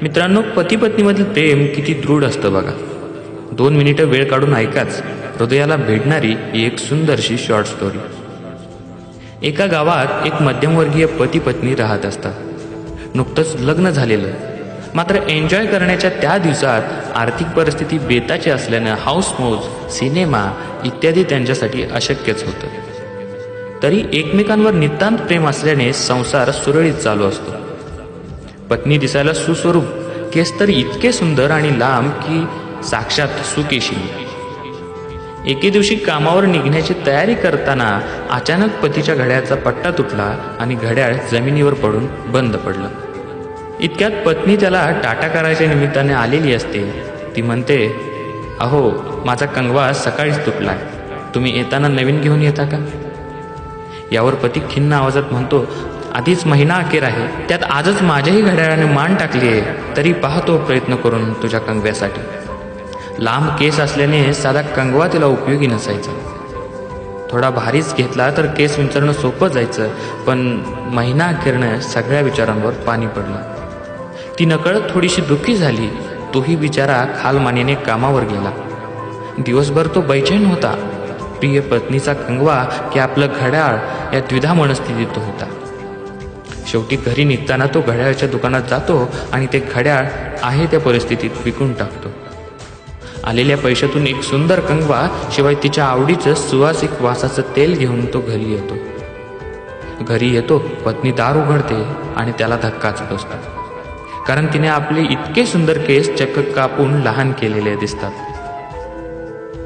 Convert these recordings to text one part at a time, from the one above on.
मित्रांनो, पती पत्नीमधील प्रेम किती दृढ असतं बघा. 2 मिनिटं वेळ काढून ऐकाच, हृदयाला भेटणारी ही एक सुंदरशी शॉर्ट स्टोरी. एका गावात एक मध्यमवर्गीय पती पत्नी राहत असतात. नुकतंच लग्न झालेलं, मात्र एन्जॉय करण्याच्या त्या दिवसात आर्थिक परिस्थिती बेताची असल्यानं हाऊसमौज, सिनेमा इत्यादी त्यांच्यासाठी अशक्यच होतं. तरी एकमेकांवर नितांत प्रेम असल्याने संसार सुरळीत चालू असतो. पत्नी दिसायला सुस्वरूप, केस तर इतके सुंदर आणि लांब की साक्षात सुकेशिनी. एके दिवशी कामावर निघण्याची तयारी करताना अचानक पतीच्या घड्याळाचा पट्टा तुटला आणि घड्याळ जमिनीवर पडून बंद पडलं. इतक्यात पत्नी त्याला टाटा करायच्या निमित्ताने आलेली असते. ती म्हणते, अहो, माझा कंगवा सकाळीच तुटलाय, तुम्ही येताना नवीन घेऊन येता का? यावर पती खिन्न आवाजात म्हणतो, आधीच महिना अखेर आहे, त्यात आजच माझ्याही घड्याळाने मान टाकली आहे, तरी पाहतो प्रयत्न करून तुझ्या कंगव्यासाठी. लांब केस असल्याने साधा कंगवा तिला उपयोगी नसायचा. थोडा भारीच घेतला तर केस विंचरणं सोपं जायचं, पण महिना अखेरनं सगळ्या विचारांवर पाणी पडलं. ती नकळत थोडीशी दुःखी झाली. तोही बिचारा खालमानेने कामावर गेला. दिवसभर तो बैचैन होता. प्रिय पत्नीचा कंगवा की आपलं घड्याळ या द्विधा मनस्थितीत तो होता. शेवटी घरी निघताना तो घड्याळाच्या दुकानात जातो आणि ते घड्याळ आहे त्या परिस्थितीत विकून टाकतो. आलेल्या पैशातून एक सुंदर कंगवा शिवाय तिच्या आवडीचं सुवासिक वासाचं तेल घेऊन तो घरी येतो. पत्नी दार उघडते आणि त्याला धक्काच बसतो, कारण तिने आपले इतके सुंदर केस चक्क कापून लहान केलेले दिसतात.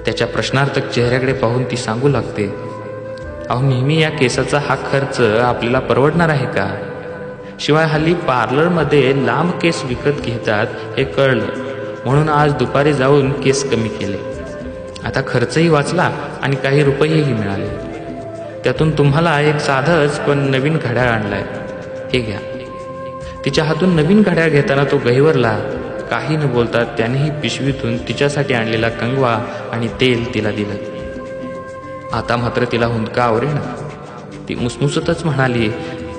त्याच्या प्रश्नार्थक चेहऱ्याकडे पाहून ती सांगू लागते, अहो, नेहमी या केसाचा हा खर्च आपल्याला परवडणार आहे का? शिवाय हल्ली पार्लरमध्ये लांब केस विकत घेतात हे कळलं, म्हणून आज दुपारी जाऊन केस कमी केले. आता खर्चही वाचला आणि काही रुपयेही मिळाले. त्यातून तुम्हाला एक साधंच पण नवीन घड्याळ आणलाय, हे घ्या. तिच्या हातून नवीन घड्याळ घेताना तो गहिवरला. काही न बोलता त्यानेही पिशवीतून तिच्यासाठी आणलेला कंगवा आणि तेल तिला दिलं. आता मात्र तिला हुंदका आवरेना. ती मुसमुसतच म्हणाली,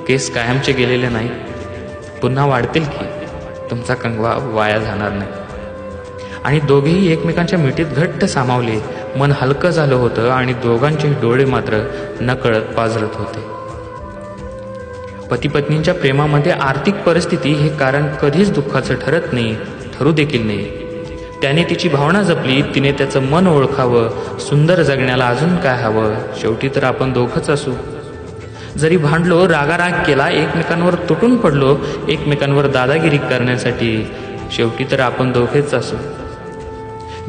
केस कायमचे गेलेले नाही, पुन्हा वाढतील की, तुमचा कंगवा वाया जाणार नाही. आणि दोघेही एकमेकांच्या मिठीत घट्ट सामावले. मन हलकं झालं होतं आणि दोघांचेही डोळे मात्र नकळत पाझरत होते. पती पत्नींच्या प्रेमामध्ये आर्थिक परिस्थिती हे कारण कधीच दुःखाचं ठरत नाही, ठरू देखील नाही. त्याने तिची भावना जपली, तिने त्याचं मन ओळखावं. सुंदर जगण्याला अजून काय हवं? शेवटी तर आपण दोघंच असू. जरी भांडलो, रागाराग केला, एकमेकांवर तुटून पडलो, एकमेकांवर दादागिरी करण्यासाठी, शेवटी तर आपण दोघेच असू.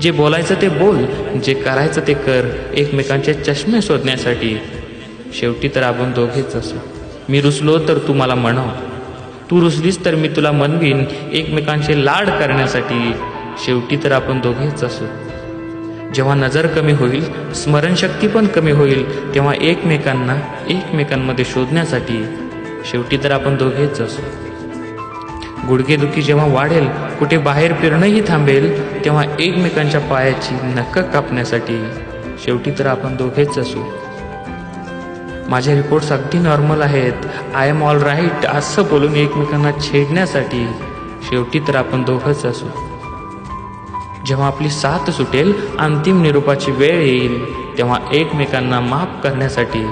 जे बोलायचं ते बोल, जे करायचं ते कर, एकमेकांचे चष्मे शोधण्यासाठी, शेवटी तर आपण दोघेच असू. मी रुसलो तर तू मला म्हणव, तू रुसलीस तर मी तुला म्हणवीन, एकमेकांचे लाड करण्यासाठी, शेवटी तर आपण दोघेच असू. जेव्हा नजर कमी होईल, स्मरणशक्ती पण कमी होईल, तेव्हा एकमेकांमध्ये शोधण्यासाठी, शेवटी तर आपण दोघेच असू. गुडघेदुखी जेव्हा वाढेल, कुठे बाहेर फिरणंही थांबेल, तेव्हा एकमेकांच्या पायाची नखं कापण्यासाठी, शेवटी तर आपण दोघेच असू. माझे रिपोर्ट्स अगदी नॉर्मल आहेत, आय एम ऑल राईट असं बोलून एकमेकांना छेडण्यासाठी, शेवटी तर आपण दोघंच असू. जेव्हा आपली साथ सुटेल, अंतिम निरोपाची वेळ येईल, तेव्हा एकमेकांना माफ करण्यासाठी,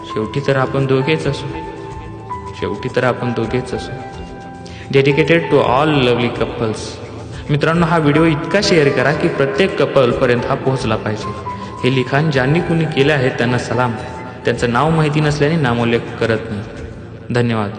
शेवटी तर आपण दोघेच असू. शेवटी तर आपण दोघेच असू. Dedicated to all lovely couples. मित्रांनो, हा व्हिडिओ इतका शेअर करा की प्रत्येक कपलपर्यंत हा पोहोचला पाहिजे. हे लिखाण ज्यांनी कुणी केले आहे त्यांना सलाम. त्यांचं नाव माहिती नसल्याने नामोल्लेख करत नाही. धन्यवाद.